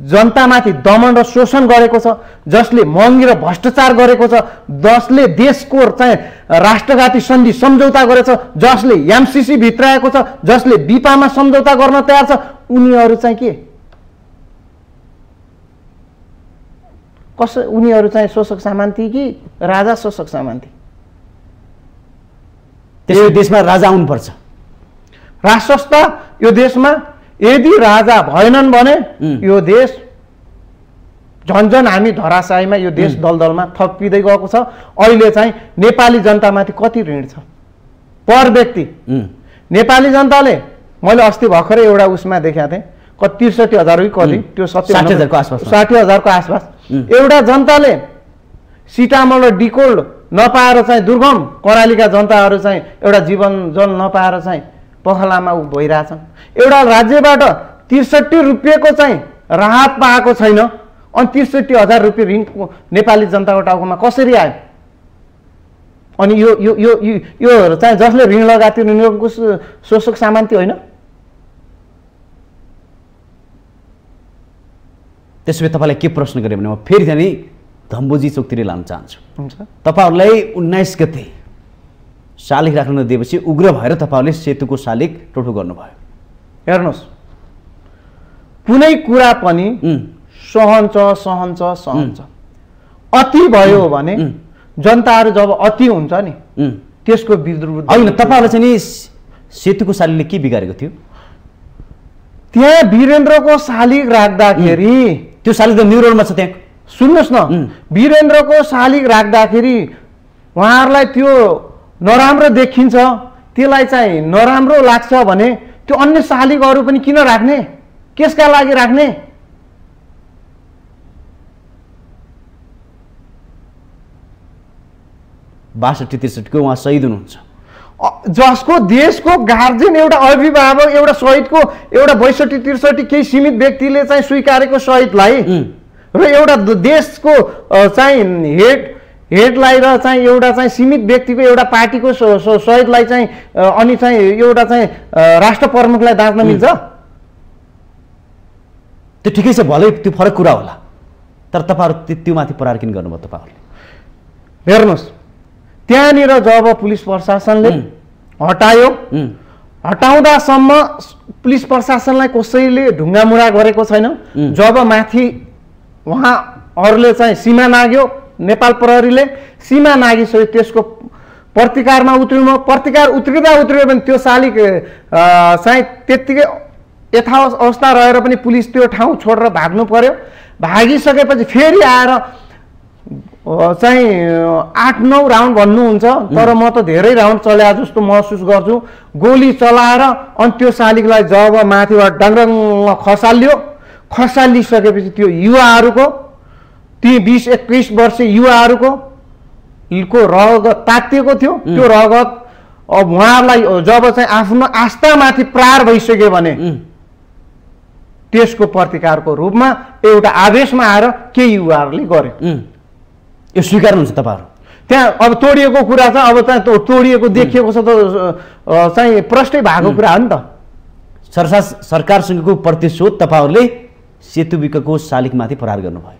जनतामाथि दमन र शोषण गरेको छ, जसले महँगी र भ्रष्टाचार गरेको छ, जसले देशको चाहिँ राष्ट्रघाती सन्धि सम्झौता गरेको छ, जसले एमसीसी भित्राएको छ, जसले बिपामा सम्झौता गर्न तयार छ, उनीहरू चाहिँ के उनीहरू चाहिँ शोषक सामन्ती कि राजा शोषक सामन्ती? त्यसो देशमा राजा आउनुपर्छ। राष्ट्रस्थ यो देशमा यदि राजा भएनन् भने यो देश झन्झन हामी धराशायीमा यो देश दलदलमा थपिँदै गएको छ। अहिले चाहिँ नेपाली जनतामाथि कति ऋण छ पर व्यक्ति? नेपाली जनताले, मैले अस्ति भर्खरै एउटा उसमा देखाएको थिएँ, 63,000 कि कति, त्यो 60,000 आसपास, 60,000 आसपास एउटा जनताले सिटामोल डिकोल्ड नपाएर चाहिँ दुर्गम करालीका जनताहरू चाहिँ एउटा जीवन जल नपाएर चाहिँ पखलामा भइरहेछन्। एउटा राज्यबाट 63 रुपियाँको चाहिँ राहत पाएको छैन, अनि 63,000 रुपियाँ ऋण नेपाली जनताको टाउकोमा कसरी आयो? अनि यो यो यो यो चाहिँ जसले ऋण लगाएको थियो उनीहरूको शोषक सामन्ती होइन? त्यसो भए तपाईँलाई के प्रश्न गरेँ भने म फेरि जाने धम्बोजी चोकतिर लान चाहन्छु। तपाईँहरूलाई 19 गते शालिग राख्न नदिएपछि उग्र भएर तपाईँहरूले सेतुको शालिग टोटो गर्नुभयो। हेर्नुहोस्, कुनै कुरा पनि सहन्छ। अति भयो भने जनताहरू जब अति हुन्छ नि त्यसको विरुद्ध होइन। तपाईँहरूलाई चाहिँ नि सेतुको शालिगले के बिगारेको थियो? त्यहाँ वीरेन्द्रको शालिग राख्दाखेरि, त्यो शालिग त न्युरोलमा छ त्यहाँ। सुन्नुहोस् न, वीरेन्द्रको शालिग राख्दाखेरि उहाँहरूलाई त्यो नराम्रो देखिन्छ, त्यसलाई चाहिँ नराम्रो लाग्छ भने त्यो अन्य शालिगहरू पनि किन राख्ने? कसका लागि राख्ने? बासठी 63 उहाँ शहीद हुनुहुन्छ। जसको देशको गार्जियन एउटा अभिभावक एउटा शहीदको एउटा 62 63 केही सीमित व्यक्तिले चाहिँ स्वीकारेको शहीदलाई र एउटा देशको चाहिँ हेडलाई र चाहिँ एउटा चाहिँ सीमित व्यक्तिको एउटा पार्टीको शहीदलाई चाहिँ अनि चाहिँ एउटा चाहिँ राष्ट्र प्रमुखलाई दाँच्न मिल्छ? त्यो ठिकै छ, भलै त्यो फरक कुरा होला, तर तपाईँहरू त्यो माथि प्रहार किन गर्नुभयो तपाईँहरूले? हेर्नुहोस्, त्यहाँनिर जब पुलिस प्रशासनले हटायो, हटाउँदासम्म पुलिस प्रशासनलाई कसैले ढुङ्गामुढा गरेको छैन। जब माथि उहाँहरूले चाहिँ सीमा नाग्यो, नेपाल प्रहरीले सीमा नागिसक्यो, त्यसको प्रतिकारमा उत्रिनु। प्रतिकार उत्रियो भने त्यो शालिग चाहिँ त्यत्तिकै यथावस्था रहेर पनि पुलिस त्यो ठाउँ छोडेर भाग्नु पर्यो। भागिसकेपछि फेरि आएर चाहिँ 8-9 राउन्ड भन्नुहुन्छ, तर म त धेरै राउन्ड चल्या जस्तो महसुस गर्छु। गोली चलाएर अनि त्यो शालिगलाई जब माथिबाट डङ्रङ खसालिसकेपछि त्यो युवाहरूको, ती 20-21 वर्षीय युवाहरूको रगत तातिएको थियो। त्यो रगत अब उहाँहरूलाई जब चाहिँ आफ्नो आस्थामाथि प्रहार भइसक्यो भने त्यसको प्रतिकारको रूपमा एउटा आवेशमा आएर केही युवाहरूले गर्यो। यो स्वीकार्नुहुन्छ तपाईँहरू? त्यहाँ अब तोडिएको कुरा छ, अब चाहिँ तोडिएको देखिएको छ त चाहिँ प्रष्टै भएको कुरा हो नि त। सरकारसँगको प्रतिशोध तपाईँहरूले सेतु विकको शालिगमाथि प्रहार गर्नुभयो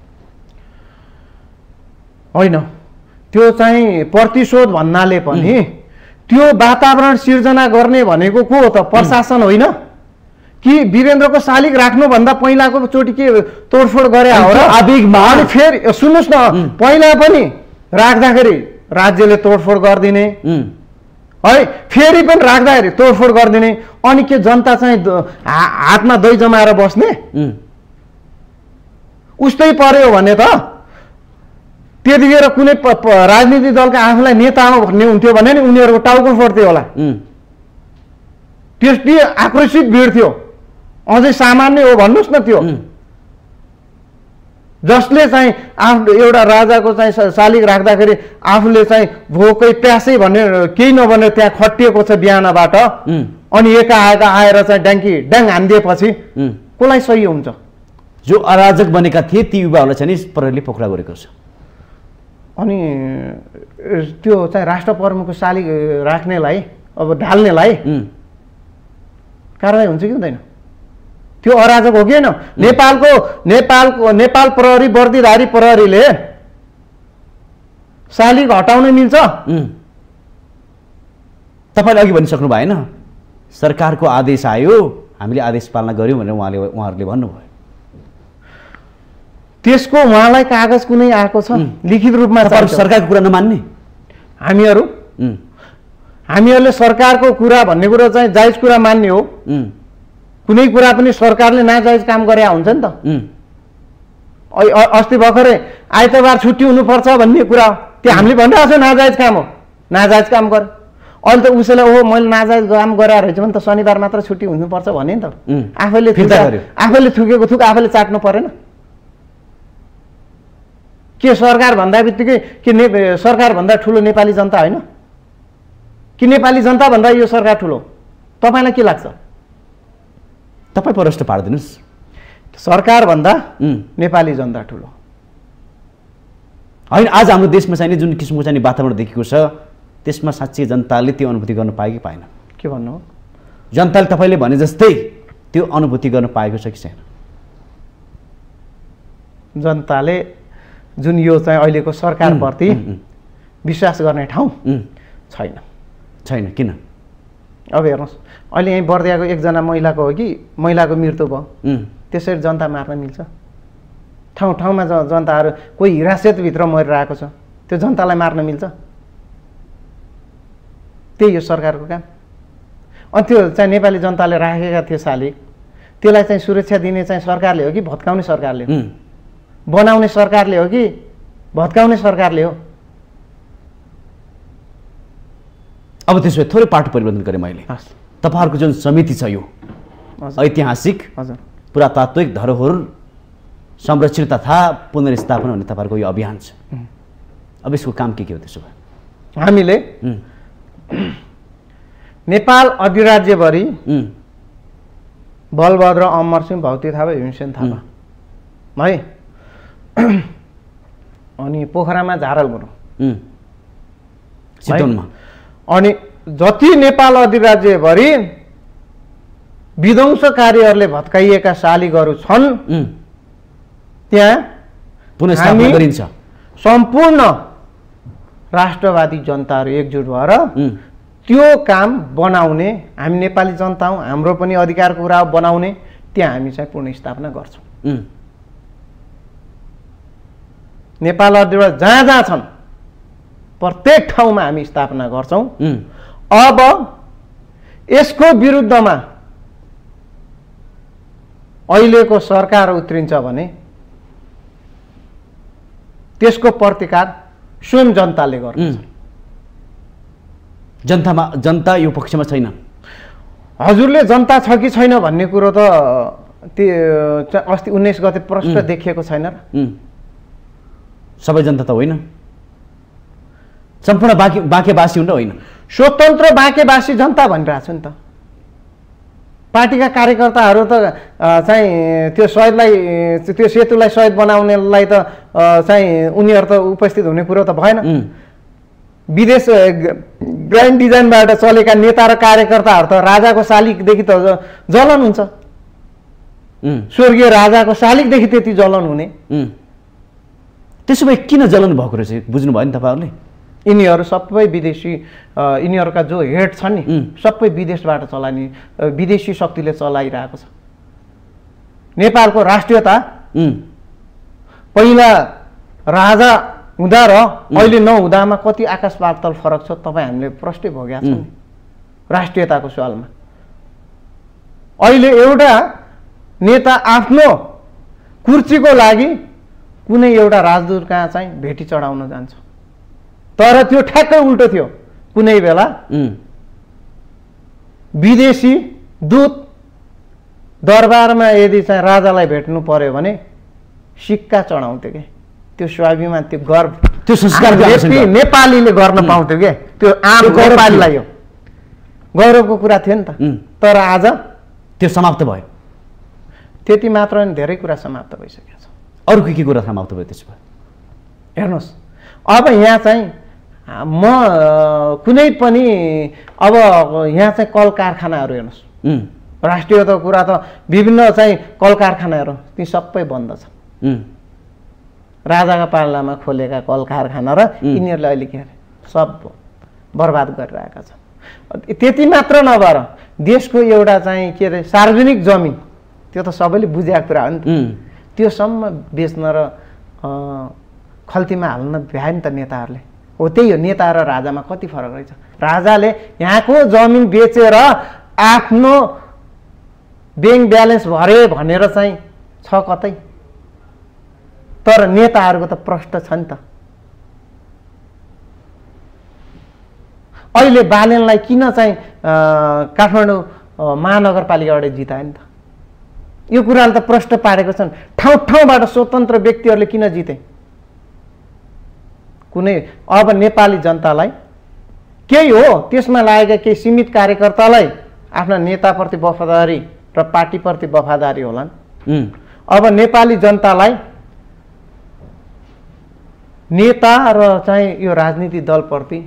होइन? त्यो चाहिँ प्रतिशोध भन्नाले पनि त्यो वातावरण सिर्जना गर्ने भनेको को हो त? प्रशासन होइन कि वीरेन्द्रको शालिग राख्नुभन्दा पहिलाको चोटि के तोडफोड गरे हो र? आवेगमा फेरि सुन्नुहोस् न, पहिला पनि राख्दाखेरि राज्यले तोडफोड गरिदिने है, फेरि पनि राख्दाखेरि तोडफोड गरिदिने, अनि के जनता चाहिँ हातमा दही जमाएर बस्ने? उस्तै पर्यो भने त त्यतिखेर कुनै राजनीतिक दलका आफूलाई नेता भन्ने हुन्थ्यो भने नि उनीहरूको टाउको फोड्थ्यो होला। त्यसले आक्रोशित भिड थियो, अझै सामान्य हो भन्नुहोस् न। त्यो जसले चाहिँ एउटा राजाको चाहिँ शालिग राख्दाखेरि आफूले चाहिँ भोकै प्यासै भनेर केही नभनेर त्यहाँ खटिएको छ बिहानबाट, अनि एकाएका आएर चाहिँ ड्याङ हानिदिएपछि कसलाई सही हुन्छ? जो अराजक बनेका थिए ती युवाहरूलाई चाहिँ प्रहरीले पक्रा गरेको छ। अनि त्यो चाहिँ राष्ट्र प्रमुखको शालिग राख्नेलाई अब ढाल्नेलाई कारवाही हुन्छ कि हुँदैन? त्यो अराजक हो कि होइन? नेपाल प्रहरी वर्दीधारी प्रहरीले शालिग हटाउन मिल्छ? तपाईँले अघि भनिसक्नु भएन, सरकारको आदेश आयो, हामीले आदेश पालना गर्यौँ भनेर उहाँहरूले भन्नुभयो। त्यसको उहाँलाई कागज कुनै आएको छ लिखित रूपमा सरकारको कुरा नमान्ने हामीहरूले सरकारको कुरा भन्ने कुरा चाहिँ जायज कुरा मान्ने हो कुनै कुरा पनि सरकारले नाजायज काम गरे हुन्छ नि त अस्ति भर्खरै आइतबार छुट्टी हुनुपर्छ भन्ने कुरा हो त्यो हामीले भनिरहेको छ नाजायज काम हो नाजायज काम गर अहिले त उसैलाई ओहो मैले नाजायज काम गराएर रहेछ भने त शनिबार मात्र छुट्टी हुनुपर्छ भने नि त आफैले थुकेको थुक आफैले चाट्नु परेन के सरकार भन्दा बित्तिकै के सरकार भन्दा ठुलो नेपाली जनता होइन कि नेपाली जनता भन्दा यो सरकार ठुलो तपाईलाई के लाग्छ तपाईँ प्रश्न पार्दिनुस् सरकार भन्दा नेपाली जनता ठुलो होइन आज हाम्रो देशमा चाहिँ जुन किसिमको चाहिँ वातावरण देखिएको छ त्यसमा साँच्चै जनताले त्यो अनुभूति गर्न पाए कि पाएन के भन्नु हो जनताले तपाईँले भने जस्तै त्यो अनुभूति गर्न पाएको छ कि छैन जनताले जुन यो चाहिँ अहिलेको सरकारप्रति विश्वास गर्ने ठाउँ छैन किन अब हेर्नुहोस् अहिले यहीँ बर्दियाको एकजना महिलाको हो कि महिलाको मृत्यु भयो त्यसरी जनता मार्न मिल्छ ठाउँ ठाउँमा जनताहरू कोही हिरासतभित्र मरिरहेको छ त्यो जनतालाई मार्न मिल्छ त्यही हो सरकारको काम अनि त्यो चाहिँ नेपाली जनताले राखेका थिए शालिग त्यसलाई चाहिँ सुरक्षा दिने चाहिँ सरकारले हो कि भत्काउने सरकारले हो बनाउने सरकारले हो कि भत्काउने सरकारले हो अब त्यसो भए थोरै पाटो परिवर्तन गरेँ मैले तपाईँहरूको जुन समिति छ यो ऐतिहासिक पुरातात्विक धरोहर संरक्षण तथा पुनर्स्थापना भन्ने तपाईँहरूको यो अभियान छ अब यसको काम के हो त्यसो भए हामीले नेपाल अधिराज्यभरि बलभद्र अमरसिंह भौती थापा भीमसेन थापा है अनि पोखरामा झारल गुरुङ चितवनमा अनि जति नेपाल अधिराज्यभरि विध्वंसकारीहरूले भत्काइएका शालिगहरू छन् त्यहाँ पुनर्स्थापना गरिन्छ सम्पूर्ण राष्ट्रवादी जनताहरू एकजुट भएर त्यो काम बनाउने हामी नेपाली जनता हौँ हाम्रो पनि अधिकारको कुरा बनाउने त्यहाँ हामी चाहिँ पुनर्स्थापना गर्छौँ नेपाल अधिराज्य जहाँ जहाँ छन् प्रत्येक ठाउँमा हामी स्थापना गर्छौँ अब यसको विरुद्धमा अहिलेको सरकार उत्रिन्छ भने त्यसको प्रतिकार स्वयं जनताले गर्छ जनता यो पक्षमा छैन हजुरले जनता छ कि छैन भन्ने कुरो त त्यो अस्ति 19 गते प्रश्न देखिएको छैन र सबै जनता त होइन सम्पूर्ण बाँकेवासी हुन् र होइन स्वतन्त्र बाँकेवासी जनता भनिरहेको छु नि त पार्टीका कार्यकर्ताहरू त चाहिँ त्यो शहीदलाई त्यो सेतुलाई शहीद बनाउनेलाई त चाहिँ उनीहरू त उपस्थित हुने कुरो त भएन विदेश ग्रान्ड डिजाइनबाट चलेका नेता र कार्यकर्ताहरू त राजाको शालिगदेखि त जलन हुन्छ स्वर्गीय राजाको शालिगदेखि त्यति जलन हुने त्यसो भए किन जलन भएको रहेछ बुझ्नु भयो नि तपाईँहरूले यिनीहरू सबै विदेशी यिनीहरूका जो हेड छन् नि सबै विदेशबाट चलाउने विदेशी शक्तिले चलाइरहेको छ नेपालको राष्ट्रियता पहिला राजा हुँदा र अहिले नहुँदामा कति आकाश पाताल फरक छ तपाईँ हामीले प्रष्टै भोगेका छौँ राष्ट्रियताको सवालमा अहिले एउटा नेता आफ्नो कुर्सीको लागि कुनै एउटा राजदूत कहाँ चाहिँ भेटी चढाउन जान्छ तर त्यो ठ्याक्कै उल्टो थियो कुनै बेला विदेशी दूत दरबारमा यदि चाहिँ राजालाई भेट्नु पर्यो भने सिक्का चढाउँथ्यो के त्यो स्वाभिमान त्यो गर्व त्यो संस्कार नेपालीले गर्न पाउँथ्यो के त्यो आम नेपालीलाई हो गौरवको कुरा थियो नि त तर आज त्यो समाप्त भयो त्यति मात्र नि धेरै कुरा समाप्त भइसकेको छ अरू के कुरा समाप्त भयो त्यसो भए हेर्नुहोस् अब यहाँ चाहिँ म कुनै पनि अब यहाँ चाहिँ कल कारखानाहरू हेर्नुहोस् राष्ट्रियताको कुरा त विभिन्न चाहिँ कल कारखानाहरू ती सबै बन्द छ राजाका पालामा खोलेका कल कारखाना र यिनीहरूले अहिले के अरे सब बर्बाद गरिरहेका छन् त्यति मात्र नभएर देशको एउटा चाहिँ के अरे सार्वजनिक जमिन त्यो त सबैले बुझेको कुरा हो नि त्योसम्म बेच्न र खल्तीमा हाल्न भ्यायो नि त नेताहरूले। हो त्यही हो, नेता र राजामा कति फरक रहेछ। राजाले यहाँको जमिन बेचेर आफ्नो ब्याङ्क ब्यालेन्स भरे भनेर चाहिँ छ कतै, तर नेताहरूको त प्रष्ट छ नि त। अहिले बालेनलाई किन चाहिँ काठमाडौँ महानगरपालिकाबाट जितायो नि त, यो कुराले त प्रष्ट पारेको छन्। ठाउँ ठाउँबाट स्वतन्त्र व्यक्तिहरूले किन जिते? कुनै अब नेपाली जनतालाई केही हो, त्यसमा लागेका केही सीमित कार्यकर्तालाई आफ्ना नेताप्रति वफादारी र पार्टीप्रति वफादारी होलान्। अब नेपाली जनतालाई नेता र चाहिँ यो राजनीतिक दलप्रति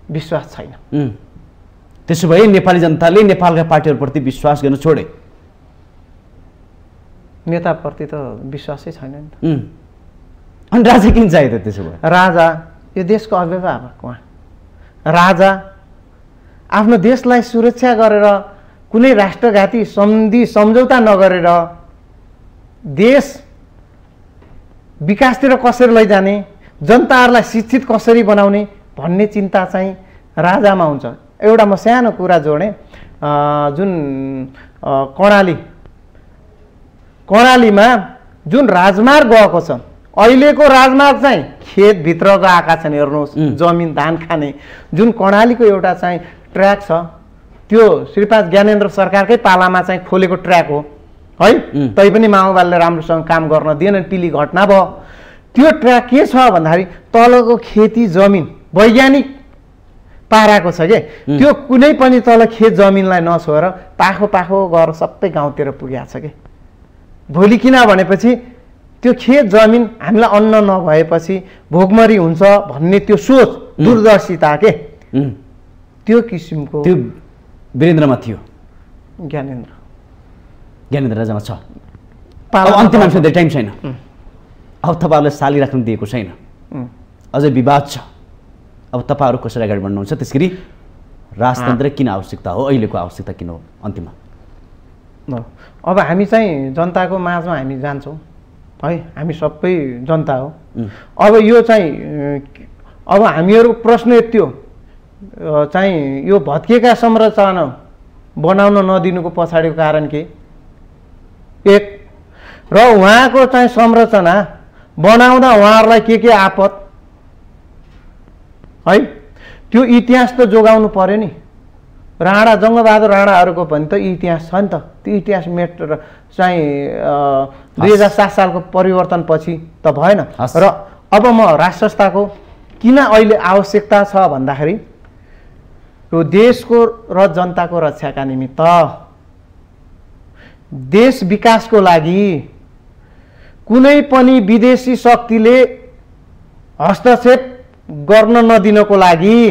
विश्वास छैन। त्यसो भए नेपाली जनताले नेपालका पार्टीहरूप्रति विश्वास गर्न छोडे, नेताप्रति त विश्वासै छैन नि त। अनि राजा किन चाहियो त त्यसो भए? राजा यो देशको अभिभावक, उहाँ राजा आफ्नो देशलाई सुरक्षा गरेर कुनै राष्ट्रघाती सन्धि सम्झौता नगरेर देश विकासतिर कसरी लैजाने, जनताहरूलाई शिक्षित कसरी बनाउने भन्ने चिन्ता चाहिँ राजामा हुन्छ। एउटा म सानो कुरा जोडेँ, जुन कर्णालीमा जुन राजमार्ग गएको छ, अहिलेको राजमार्ग चाहिँ खेतभित्र गएका छन्। हेर्नुहोस्, जमिन धान खाने जुन कर्णालीको एउटा चाहिँ ट्र्याक छ, त्यो श्रीपाद ज्ञानेन्द्र सरकारकै पालामा चाहिँ खोलेको ट्र्याक हो है। तैपनि माओवादीले राम्रोसँग काम गर्न दिएन, टिली घटना भयो। त्यो ट्र्याक के छ भन्दाखेरि तलको खेती जमिन वैज्ञानिक पाराको छ के, त्यो कुनै पनि तल खेत जमिनलाई नछोएर पाखो पाखो गएर सबै गाउँतिर पुगेको छ के। भोलि किन भनेपछि त्यो खेत जमिन हामीलाई अन्न नभएपछि भोकमरी हुन्छ भन्ने त्यो सोच, दूरदर्शिता के, त्यो किसिमको त्यो वीरेन्द्रमा थियो। ज्ञानेन्द्र राजामा छ। अब अन्तिम हामीसँग टाइम छैन, अब तपाईँहरूलाई साली राख्न दिएको छैन, अझै विवाद छ। अब तपाईँहरू कसरी अगाडि बढ्नुहुन्छ? त्यसरी राजतन्त्र किन आवश्यकता हो, अहिलेको आवश्यकता किन हो? अन्तिममा अब हामी चाहिँ जनताको माझमा हामी जान्छौँ है, हामी सबै जनता हो। अब यो चाहिँ अब हामीहरू प्रश्न यति हो चाहिँ यो भत्किएका संरचना बनाउन नदिनुको पछाडिको कारण के? एक, र उहाँको चाहिँ संरचना बनाउँदा उहाँहरूलाई के आपत है, त्यो इतिहास त जोगाउनु पर्यो नि। राणा जङ्गबहादुर राणाहरूको पनि त इतिहास छ नि त। त्यो इतिहास मेटेर चाहिँ 2007 सालको परिवर्तनपछि त भएन। र अब म राष्ट्र संस्थाको किन अहिले आवश्यकता छ भन्दाखेरि यो देशको र जनताको रक्षाका निमित्त, देश विकासको लागि कुनै पनि विदेशी शक्तिले हस्तक्षेप गर्न नदिनको लागि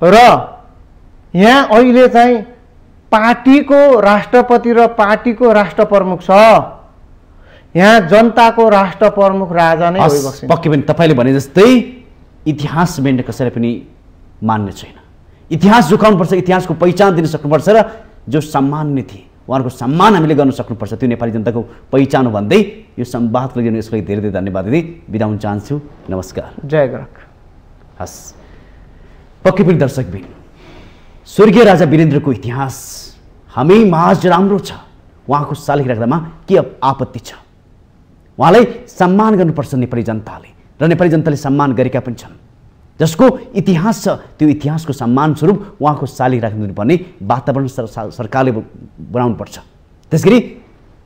र यहाँ अहिले चाहिँ पार्टीको राष्ट्रपति र पार्टीको राष्ट्र प्रमुख छ, यहाँ जनताको राष्ट्र प्रमुख राजा नै भइबस्छ। पक्कै पनि तपाईँले भने जस्तै इतिहास बेन्ड कसैले पनि मान्ने छैन। इतिहास जोगाउनुपर्छ, इतिहासको पहिचान दिन सक्नुपर्छ र जो सम्मान्य थिए उहाँहरूको सम्मान हामीले गर्न सक्नुपर्छ। त्यो नेपाली जनताको पहिचान हो भन्दै यो संवादको लागि यसको लागि धेरै धेरै धन्यवाद दिँदै बिदा हुन चाहन्छु। नमस्कार, जय गरक। हस्, पक्कै पनि दर्शकबिन, स्वर्गीय राजा वीरेन्द्रको इतिहास हामी माझ राम्रो छ। उहाँको सालिक राख्दामा के आपत्ति छ? उहाँलाई सम्मान गर्नुपर्छ नेपाली जनताले, र नेपाली जनताले सम्मान गरेका पनि छन्। जसको इतिहास छ त्यो इतिहासको सम्मान स्वरूप उहाँको सालिक राख्नुपर्ने वातावरण सरकारले बनाउनुपर्छ। त्यसगरी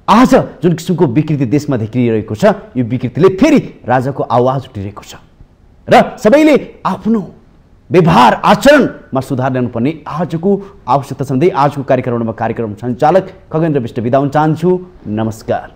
आज जुन किसिमको विकृति देशमा देखिरहेको छ, यो विकृतिले फेरि राजाको आवाज उठिरहेको छ र सबैले आफ्नो व्यवहार आचरणमा सुधार ल्याउनुपर्ने आजको आवश्यकता छ। आजको कार्यक्रम सञ्चालक खगेन्द्र विष्ट बिदा हुन चाहन्छु। नमस्कार।